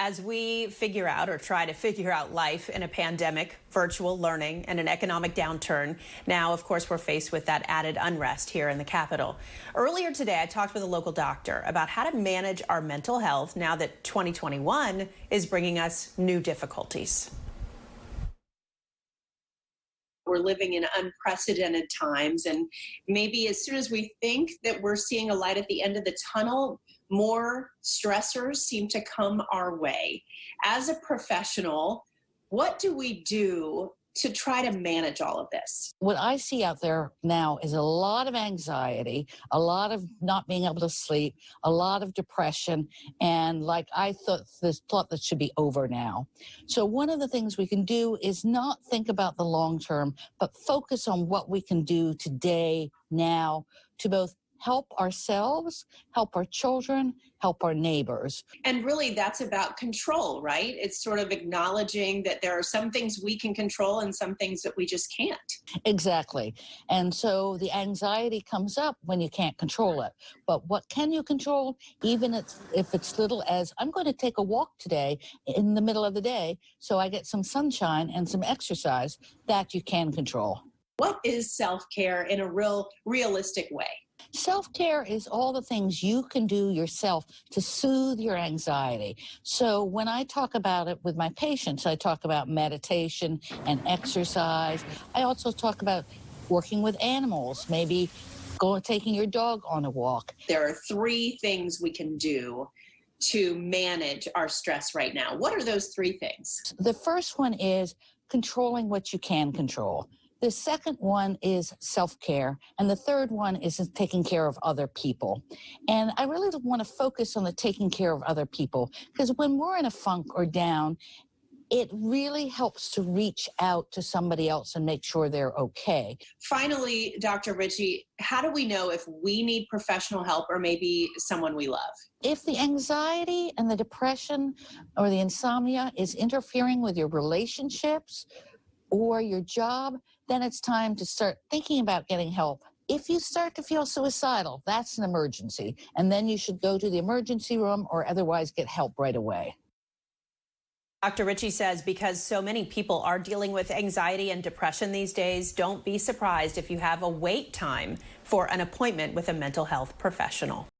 as we figure out or try to figure out life in a pandemic, virtual learning, and an economic downturn, now, of course, we're faced with that added unrest here in the Capitol. Earlier today, I talked with a local doctor about how to manage our mental health now that 2021 is bringing us new difficulties. We're living in unprecedented times, and maybe as soon as we think that we're seeing a light at the end of the tunnel, more stressors seem to come our way. As a professional, what do we do to try to manage all of this? What I see out there now is a lot of anxiety, a lot of not being able to sleep, a lot of depression, and like I thought that should be over now. So one of the things we can do is not think about the long term, but focus on what we can do today, now, to both help ourselves, help our children, help our neighbors. And really, that's about control, right? It's sort of acknowledging that there are some things we can control and some things that we just can't. Exactly. And so the anxiety comes up when you can't control it. But what can you control, even if it's little as, I'm going to take a walk today in the middle of the day so I get some sunshine and some exercise, that you can control. What is self-care in a realistic way? Self-care is all the things you can do yourself to soothe your anxiety. So when I talk about it with my patients, I talk about meditation and exercise. I also talk about working with animals, maybe taking your dog on a walk. There are 3 things we can do to manage our stress right now. What are those 3 things? The first one is controlling what you can control. The second one is self-care, and the third one is taking care of other people. And I really want to focus on the taking care of other people, because when we're in a funk or down, it really helps to reach out to somebody else and make sure they're okay. Finally, Dr. Ritchie, how do we know if we need professional help or maybe someone we love? If the anxiety and the depression or the insomnia is interfering with your relationships or your job, then it's time to start thinking about getting help. If you start to feel suicidal, that's an emergency, and then you should go to the emergency room or otherwise get help right away. Dr. Ritchie says because so many people are dealing with anxiety and depression these days, don't be surprised if you have a wait time for an appointment with a mental health professional.